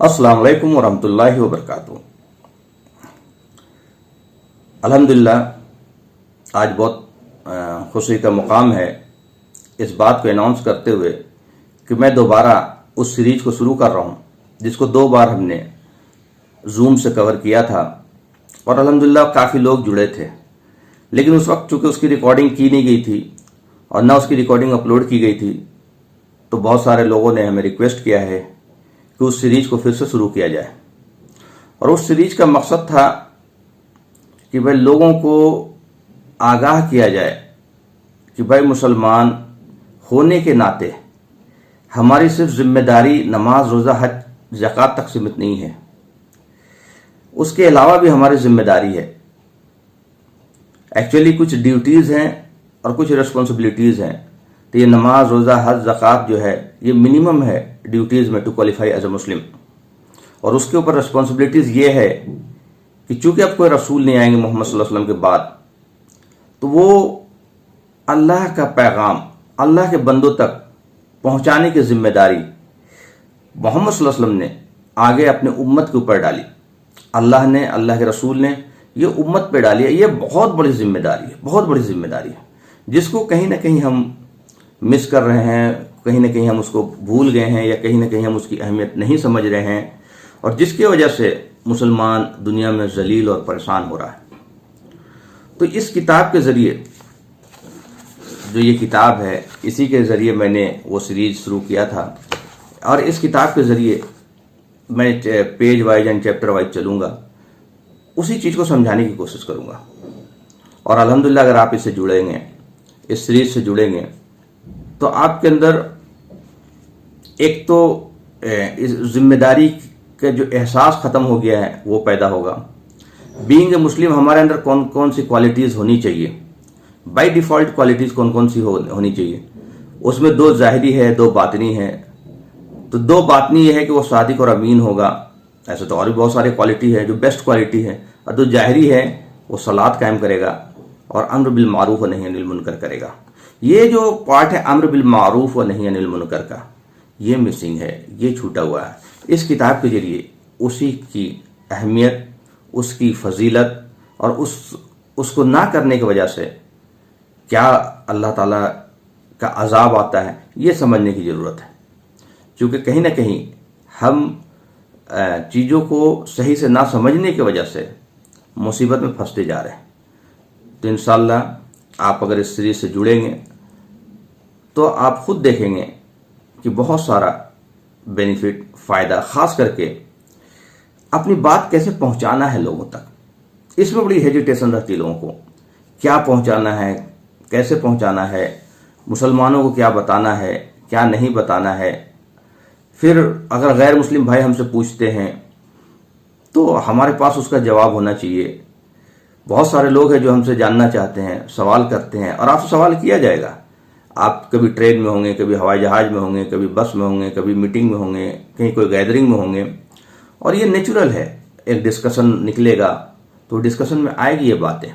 अस्सलाम वालेकुम वरहमतुल्लाहि वबरकातुहू। अल्हम्दुलिल्लाह आज बहुत खुशी का मुकाम है इस बात को अनाउंस करते हुए कि मैं दोबारा उस सीरीज को शुरू कर रहा हूँ जिसको 2 बार हमने जूम से कवर किया था और अल्हम्दुलिल्लाह काफ़ी लोग जुड़े थे, लेकिन उस वक्त चूँकि उसकी रिकॉर्डिंग की नहीं गई थी और ना उसकी रिकॉर्डिंग अपलोड की गई थी, तो बहुत सारे लोगों ने हमें रिक्वेस्ट किया है कि उस सीरीज को फिर से शुरू किया जाए। और उस सीरीज का मकसद था कि भाई लोगों को आगाह किया जाए कि भाई मुसलमान होने के नाते हमारी सिर्फ जिम्मेदारी नमाज, रोज़ा, हज, ज़कात तक सीमित नहीं है, उसके अलावा भी हमारी जिम्मेदारी है। एक्चुअली कुछ ड्यूटीज़ हैं और कुछ रिस्पॉन्सिबिलिटीज़ हैं, तो ये नमाज, रोज़ा, हज, ज़कात जो है ये मिनिमम है ड्यूटीज़ में टू क्वालिफाई एज ए मुस्लिम। और उसके ऊपर रिस्पॉन्सिबिलिटीज़ ये है कि चूंकि अब कोई रसूल नहीं आएंगे मोहम्मद सल्लल्लाहु अलैहि वसल्लम के बाद, तो वो अल्लाह का पैगाम अल्लाह के बंदों तक पहुंचाने की जिम्मेदारी मोहम्मद सल्लल्लाहु अलैहि वसल्लम ने आगे अपने उम्मत के ऊपर डाली। अल्लाह ने, अल्लाह के रसूल ने ये उम्मत पे डाली है। ये बहुत बड़ी जिम्मेदारी है, बहुत बड़ी जिम्मेदारी है, जिसको कहीं ना कहीं हम मिस कर रहे हैं, कहीं ना कहीं हम उसको भूल गए हैं या कहीं ना कहीं हम उसकी अहमियत नहीं समझ रहे हैं, और जिसकी वजह से मुसलमान दुनिया में जलील और परेशान हो रहा है। तो इस किताब के ज़रिए, जो ये किताब है, इसी के ज़रिए मैंने वो सीरीज शुरू किया था और इस किताब के ज़रिए मैं page wise and chapter wise चलूँगा, उसी चीज़ को समझाने की कोशिश करूँगा। और अल्हम्दुलिल्लाह अगर आप इससे जुड़ेंगे, इस सीरीज से जुड़ेंगे, तो आपके अंदर एक तो इस जिम्मेदारी का जो एहसास ख़त्म हो गया है वो पैदा होगा। बीइंग ए मुस्लिम हमारे अंदर कौन कौन सी क्वालिटीज़ होनी चाहिए, बाय डिफ़ॉल्ट क्वालिटीज़ कौन कौन सी होनी चाहिए, उसमें 2 ज़ाहिरी है, 2 बातिनी है। तो 2 बातिनी ये है कि वो सादिक और अमीन होगा, ऐसे तो और भी बहुत सारी क्वालिटी है जो बेस्ट क्वालिटी है। और 2 ज़ाहिरी है, वो सलात कायम करेगा और अम्र बिल मारूफ व नही अनिल मुनकर करेगा। ये जो पार्ट है अम्र बिल मारूफ व नही अनिल मुनकर का, ये मिसिंग है, ये छूटा हुआ है। इस किताब के जरिए उसी की अहमियत, उसकी फजीलत और उसको ना करने की वजह से क्या अल्लाह ताला का अजाब आता है, ये समझने की ज़रूरत है। क्योंकि कहीं ना कहीं हम चीज़ों को सही से ना समझने की वजह से मुसीबत में फंसते जा रहे हैं। तो इंशाअल्लाह आप अगर इस सीरीज से जुड़ेंगे तो आप खुद देखेंगे कि बहुत सारा बेनिफिट, फ़ायदा, ख़ास करके अपनी बात कैसे पहुंचाना है लोगों तक। इसमें बड़ी हेजिटेशन रहती है लोगों को, क्या पहुंचाना है, कैसे पहुंचाना है, मुसलमानों को क्या बताना है, क्या नहीं बताना है। फिर अगर गैर मुस्लिम भाई हमसे पूछते हैं तो हमारे पास उसका जवाब होना चाहिए। बहुत सारे लोग हैं जो हमसे जानना चाहते हैं, सवाल करते हैं, और आपसे सवाल किया जाएगा। आप कभी ट्रेन में होंगे, कभी हवाई जहाज़ में होंगे, कभी बस में होंगे, कभी मीटिंग में होंगे, कहीं कोई गैदरिंग में होंगे, और ये नेचुरल है। एक डिस्कशन निकलेगा तो डिस्कशन में आएगी ये बातें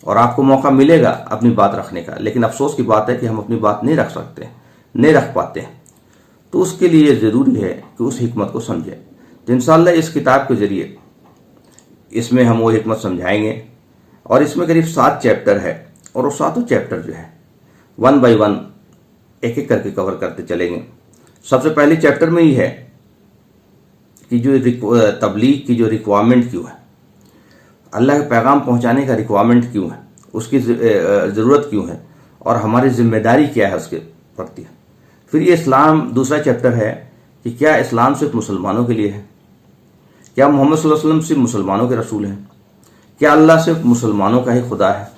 और आपको मौका मिलेगा अपनी बात रखने का। लेकिन अफसोस की बात है कि हम अपनी बात नहीं रख सकते, नहीं रख पाते। तो उसके लिए ज़रूरी है कि उस हिकमत को समझें। तो इंशाअल्लाह इस किताब के ज़रिए इसमें हम वो हिकमत समझाएंगे। और इसमें करीब 7 चैप्टर है और वो 7 चैप्टर जो है 1 बाय 1 एक एक करके कवर करते चलेंगे। सबसे पहले चैप्टर में ही है कि जो तबलीग की जो रिक्वायरमेंट क्यों है, अल्लाह के पैगाम पहुंचाने का रिक्वायरमेंट क्यों है, उसकी ज़रूरत क्यों है और हमारी जिम्मेदारी क्या है उसके प्रति। फिर ये इस्लाम, दूसरा चैप्टर है कि क्या इस्लाम सिर्फ मुसलमानों के लिए है, क्या मोहम्मद सल्लल्लाहु अलैहि वसल्लम सिर्फ मुसलमानों के रसूल हैं, क्या अल्लाह सिर्फ मुसलमानों का ही खुदा है।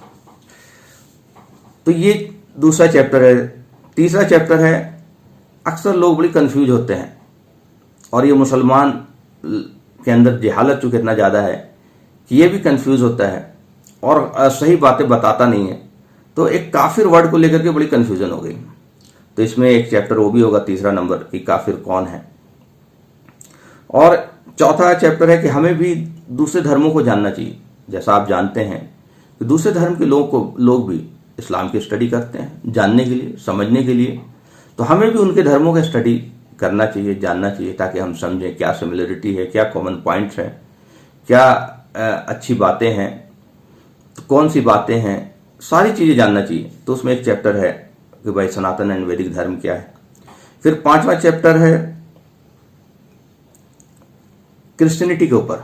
तो ये दूसरा चैप्टर है। तीसरा चैप्टर है, अक्सर लोग बड़ी कंफ्यूज होते हैं और ये मुसलमान के अंदर जहालत चूँकि इतना ज़्यादा है कि ये भी कंफ्यूज होता है और सही बातें बताता नहीं है। तो एक काफिर वर्ड को लेकर के बड़ी कंफ्यूजन हो गई। तो इसमें एक चैप्टर वो भी होगा, तीसरा नंबर, कि काफिर कौन है। और चौथा चैप्टर है कि हमें भी दूसरे धर्मों को जानना चाहिए। जैसा आप जानते हैं कि दूसरे धर्म के लोग भी इस्लाम की स्टडी करते हैं, जानने के लिए, समझने के लिए। तो हमें भी उनके धर्मों का स्टडी करना चाहिए, जानना चाहिए, ताकि हम समझें क्या सिमिलरिटी है, क्या कॉमन पॉइंट्स हैं, क्या अच्छी बातें हैं, तो कौन सी बातें हैं, सारी चीज़ें जानना चाहिए। तो उसमें एक चैप्टर है कि भाई सनातन एंड वैदिक धर्म क्या है। फिर 5वां चैप्टर है क्रिश्चियनिटी के ऊपर।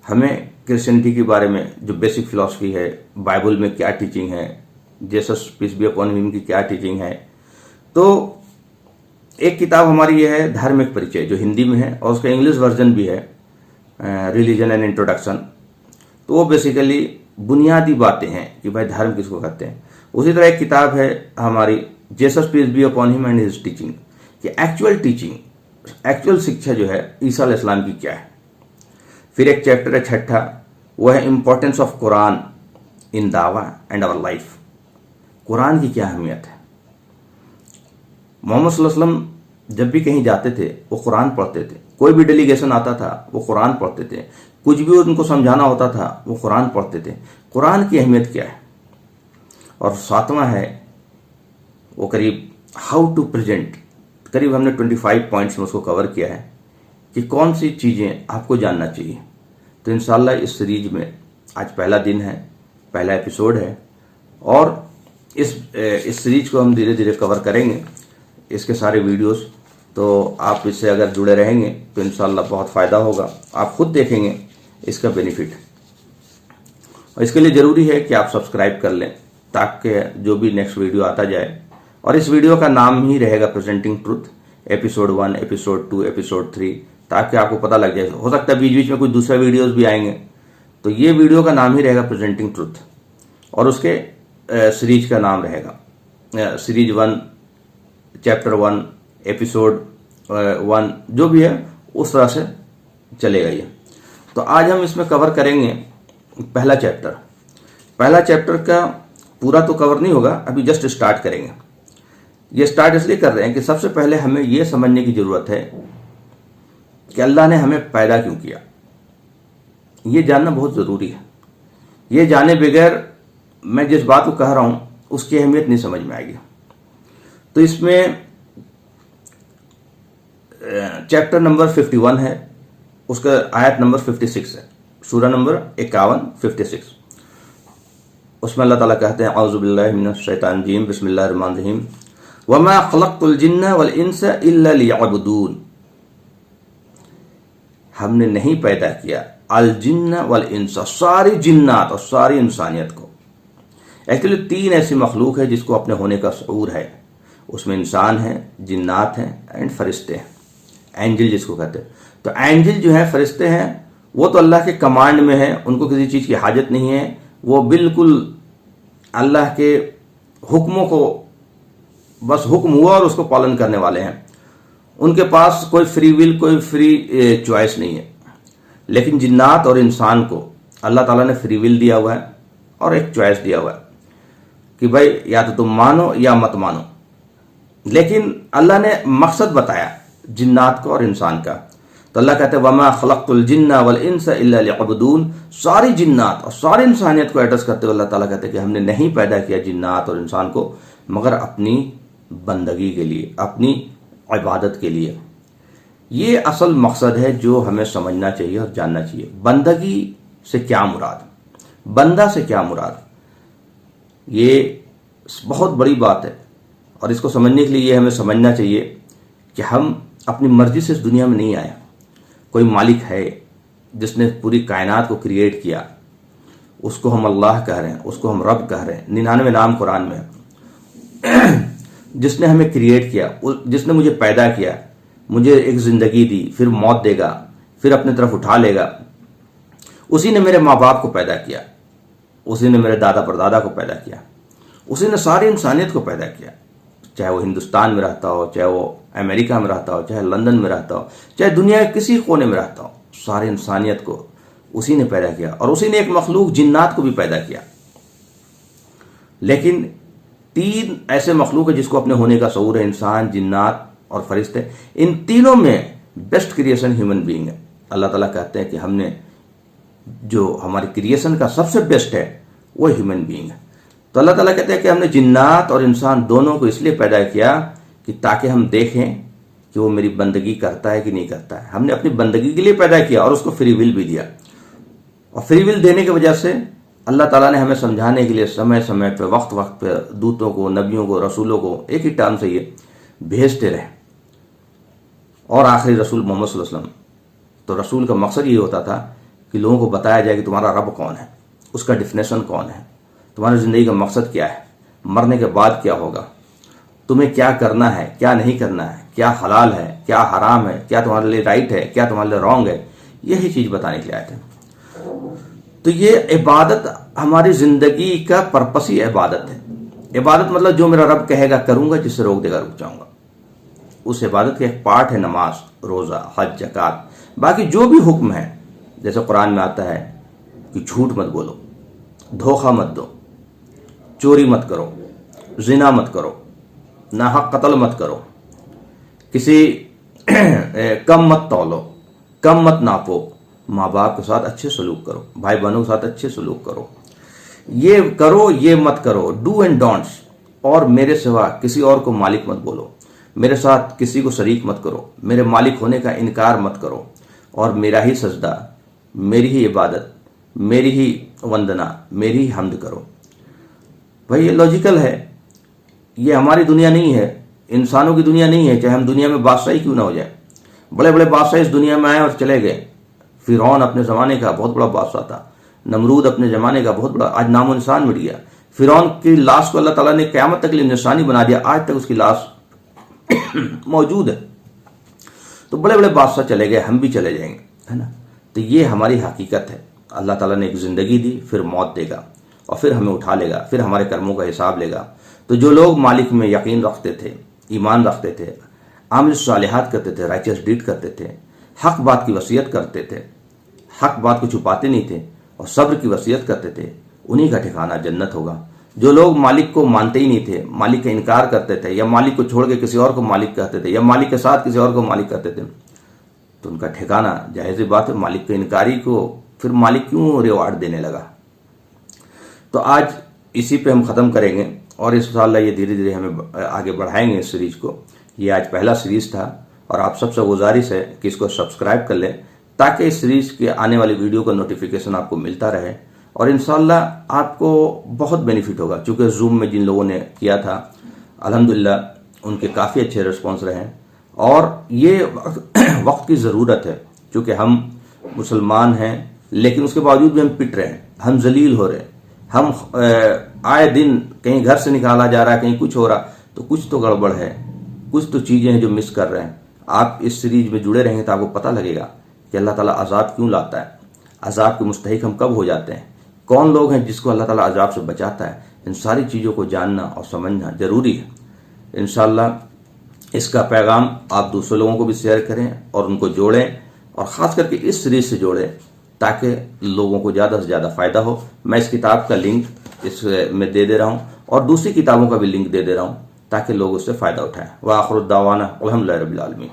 हमें क्रिश्चियनिटी के बारे में जो बेसिक फिलॉसफी है, बाइबल में क्या टीचिंग है, Jesus peace be upon him की क्या टीचिंग है। तो एक किताब हमारी ये है धार्मिक परिचय, जो हिंदी में है, और उसका इंग्लिश वर्जन भी है, रिलीजन एंड इंट्रोडक्शन। तो वो बेसिकली बुनियादी बातें हैं कि भाई धर्म किसको कहते हैं। उसी तरह एक किताब है हमारी Jesus peace be upon him and his teaching, कि एक्चुअल टीचिंग, एक्चुअल शिक्षा जो है ईसा अलैहिस्सलाम की क्या है। फिर एक चैप्टर है 6ठा, वो है इम्पोर्टेंस ऑफ कुरान इन दावा एंड आवर लाइफ। कुरान की क्या अहमियत है। मोहम्मद सल्लल्लाहु अलैहि वसल्लम जब भी कहीं जाते थे वो कुरान पढ़ते थे, कोई भी डेलीगेशन आता था वो कुरान पढ़ते थे, कुछ भी उनको समझाना होता था वो कुरान पढ़ते थे। कुरान की अहमियत क्या है। और 7वां है वो करीब हाउ टू प्रेजेंट, करीब हमने 25 पॉइंट्स में उसको कवर किया है कि कौन सी चीज़ें आपको जानना चाहिए। तो इंशाल्लाह इस सीरीज में आज पहला दिन है, पहला एपिसोड है, और इस सीरीज को हम धीरे धीरे कवर करेंगे, इसके सारे वीडियोस। तो आप इससे अगर जुड़े रहेंगे तो इंशाल्लाह बहुत फ़ायदा होगा, आप खुद देखेंगे इसका बेनिफिट। और इसके लिए ज़रूरी है कि आप सब्सक्राइब कर लें, ताकि जो भी नेक्स्ट वीडियो आता जाए। और इस वीडियो का नाम ही रहेगा presenting truth, episode 1, episode 2, episode 3, ताकि आपको पता लग जाए। हो सकता है बीच बीच में कुछ दूसरा वीडियोस भी आएंगे, तो ये वीडियो का नाम ही रहेगा प्रेजेंटिंग ट्रुथ, और उसके सीरीज का नाम रहेगा सीरीज 1, चैप्टर 1, एपिसोड 1, जो भी है उस तरह से चलेगा ये। तो आज हम इसमें कवर करेंगे पहला चैप्टर। पहला चैप्टर का पूरा तो कवर नहीं होगा, अभी जस्ट स्टार्ट करेंगे। ये स्टार्ट इसलिए कर रहे हैं कि सबसे पहले हमें ये समझने की जरूरत है कि अल्लाह ने हमें पैदा क्यों किया। ये जानना बहुत ज़रूरी है। ये जाने बगैर मैं जिस बात को कह रहा हूँ उसकी अहमियत नहीं समझ में आएगी। तो इसमें चैप्टर नंबर 51 है, उसका आयत नंबर 56 है, सूरा नंबर 51, 56। उसमें अल्लाह ताला कहते हैं औज़ु बिल्लाहि मिनश शैतानिर रजीम, बिस्मिल्लाहिर रहमानिर रहीम, वमा खलक़तुल जिन्ना वल इंसा इल्ला लियअबुदून। हमने नहीं पैदा किया अल जिन्ना वल इंसा, सारी जिन्नात और सारी इंसानियत को। एक्चुअली 3 ऐसी मखलूक है जिसको अपने होने का शऊर है। उसमें इंसान है, जिन्नात हैं एंड फरिश्ते हैं, एंजल जिसको कहते हैं। तो एंजल जो है, फरिश्ते हैं, वो तो अल्लाह के कमांड में है, उनको किसी चीज़ की हाजत नहीं है, वो बिल्कुल अल्लाह के हुक्मों को बस हुक्म हुआ और उसको पालन करने वाले हैं। उनके पास कोई फ्री विल, कोई फ्री चॉइस नहीं है। लेकिन जिन्नात और इंसान को अल्लाह ताला ने फ्री विल दिया हुआ है और एक चॉइस दिया हुआ है कि भाई या तो तुम मानो या मत मानो। लेकिन अल्लाह ने मकसद बताया जिन्नात को और इंसान का। तो अल्लाह कहते हैं वमा खलक़तुल जिन्ना वल इंसा इल्ला लियअबुदून। सारी जिन्नात और सारी इंसानियत को एड्रेस करते हुए अल्लाह ताला कहते हैं कि हमने नहीं पैदा किया जिन्नात और इंसान को मगर अपनी बंदगी के लिए, अपनी इबादत के लिए। ये असल मकसद है जो हमें समझना चाहिए और जानना चाहिए। बंदगी से क्या मुराद, बंदा से क्या मुराद, ये बहुत बड़ी बात है। और इसको समझने के लिए ये हमें समझना चाहिए कि हम अपनी मर्जी से इस दुनिया में नहीं आए। कोई मालिक है जिसने पूरी कायनात को क्रिएट किया, उसको हम अल्लाह कह रहे हैं, उसको हम रब कह रहे हैं। 99 नाम कुरान में है। जिसने हमें क्रिएट किया, जिसने मुझे पैदा किया, मुझे एक ज़िंदगी दी, फिर मौत देगा, फिर अपनी तरफ उठा लेगा। उसी ने मेरे माँ बाप को पैदा किया, उसी ने मेरे दादा परदादा को पैदा किया, उसी ने सारी इंसानियत को पैदा किया। चाहे वो हिंदुस्तान में रहता हो, चाहे वो अमेरिका में रहता हो, चाहे लंदन में रहता हो, चाहे दुनिया के किसी कोने में रहता हो, सारी इंसानियत को उसी ने पैदा किया। और उसी ने एक मखलूक जिन्नात को भी पैदा किया। लेकिन 3 ऐसे मखलूक है जिसको अपने होने का शऊर है, इंसान, जिन्नात और फरिश्ते। इन तीनों में बेस्ट क्रिएशन ह्यूमन बीइंग है। अल्लाह ताला कहते हैं कि हमने जो हमारी क्रिएशन का सबसे बेस्ट है वो ह्यूमन बीइंग है। तो अल्लाह ताला कहते हैं कि हमने जिन्नात और इंसान दोनों को इसलिए पैदा किया कि ताकि हम देखें कि वो मेरी बंदगी करता है कि नहीं करता है। हमने अपनी बंदगी के लिए पैदा किया और उसको फ्री विल भी दिया, और फ्री विल देने की वजह से अल्लाह ताला ने हमें समझाने के लिए समय समय पे वक्त वक्त पे दूतों को, नबियों को, रसूलों को एक ही टर्म से ये भेजते रहे। और आखिरी रसूल मोहम्मद सल्लल्लाहु अलैहि वसल्लम, तो रसूल का मकसद ये होता था कि लोगों को बताया जाए कि तुम्हारा रब कौन है, उसका डिफिनेशन कौन है, तुम्हारी ज़िंदगी का मकसद क्या है, मरने के बाद क्या होगा, तुम्हें क्या करना है, क्या नहीं करना है, क्या हलाल है, क्या हराम है, क्या तुम्हारे लिए राइट है, क्या तुम्हारे लिए रॉन्ग है, यही चीज़ बताने के लिए आए थे। तो ये इबादत हमारी ज़िंदगी का पर्पस ही इबादत है। इबादत मतलब जो मेरा रब कहेगा करूँगा, जिससे रोक देगा रुक जाऊँगा। उस इबादत का एक पार्ट है नमाज, रोज़ा, हज, ज़कात। बाकी जो भी हुक्म है, जैसे कुरान में आता है कि झूठ मत बोलो, धोखा मत दो, चोरी मत करो, जिना मत करो, नाहक कत्ल मत करो, किसी कम मत तौलो, कम मत नापो, माँ बाप के साथ अच्छे सलूक करो, भाई बहनों के साथ अच्छे सलूक करो, ये करो ये मत करो, डू एंड डोंट्स। और मेरे सिवा किसी और को मालिक मत बोलो, मेरे साथ किसी को शरीक मत करो, मेरे मालिक होने का इनकार मत करो, और मेरा ही सजदा, मेरी ही इबादत, मेरी ही वंदना, मेरी ही हम्द करो। भाई ये लॉजिकल है, ये हमारी दुनिया नहीं है, इंसानों की दुनिया नहीं है, चाहे हम दुनिया में बादशाही क्यों ना हो जाए। बड़े बड़े बादशाह इस दुनिया में आए और चले गए। फिरौन अपने ज़माने का बहुत बड़ा बादशाह था, नमरूद अपने ज़माने का बहुत बड़ा, आज नामो निशान मिट गया। फिरौन की लाश को अल्लाह ताला ने क़यामत तक के लिए निशानी बना दिया, आज तक उसकी लाश मौजूद है। तो बड़े बड़े बादशाह चले गए, हम भी चले जाएंगे, है ना। तो ये हमारी हकीकत है। अल्लाह ताला ने एक ज़िंदगी दी, फिर मौत देगा, और फिर हमें उठा लेगा, फिर हमारे कर्मों का हिसाब लेगा। तो जो लोग मालिक में यकीन रखते थे, ईमान रखते थे, आमिल सालिहात करते थे, राइचियस डीड करते थे, हक बात की वसीयत करते थे, हक बात को छुपाते नहीं थे, और सब्र की वसीयत करते थे, उन्हीं का ठिकाना जन्नत होगा। जो लोग मालिक को मानते ही नहीं थे, मालिक का इनकार करते थे, या मालिक को छोड़ के किसी और को मालिक कहते थे, या मालिक के साथ किसी और को मालिक कहते थे, तो उनका ठिकाना जाहिर बात है मालिक के इनकारी को फिर मालिक क्यों रिवार्ड देने लगा। तो आज इसी पे हम ख़त्म करेंगे, और इंशाअल्लाह ये धीरे धीरे हमें आगे बढ़ाएंगे इस सीरीज को। ये आज पहला सीरीज था, और आप सबसे गुजारिश है कि इसको सब्सक्राइब कर लें, ताकि इस सीरीज के आने वाली वीडियो का नोटिफिकेशन आपको मिलता रहे, और इंशाअल्लाह आपको बहुत बेनिफिट होगा। चूँकि जूम में जिन लोगों ने किया था, अल्हम्दुलिल्लाह उनके काफ़ी अच्छे रिस्पॉन्स रहे हैं, और ये वक्त की ज़रूरत है। चूँकि हम मुसलमान हैं, लेकिन उसके बावजूद भी हम पिट रहे हैं, हम जलील हो रहे हैं, हम आए दिन कहीं घर से निकाला जा रहा है, कहीं कुछ हो रहा, तो कुछ तो गड़बड़ है, कुछ तो चीज़ें हैं जो मिस कर रहे हैं। आप इस सीरीज में जुड़े रहेंगे तो आपको पता लगेगा कि अल्लाह ताला अजाब क्यों लाता है, अजाब के मुस्तहिक हम कब हो जाते हैं, कौन लोग हैं जिसको अल्लाह ताला अजाब से बचाता है। इन सारी चीज़ों को जानना और समझना ज़रूरी है। इंशाअल्लाह इसका पैगाम आप दूसरे लोगों को भी शेयर करें और उनको जोड़ें, और ख़ास करके इस सीरीज से जोड़ें, ताकि लोगों को ज़्यादा से ज़्यादा फ़ायदा हो। मैं इस किताब का लिंक इसमें दे दे रहा हूँ, और दूसरी किताबों का भी लिंक दे दे रहा हूँ, ताकि लोग उससे फ़ायदा उठाएं। व आखिर दावाना अल्हम्दुलिल्लाहि रब्बिल आलमीन।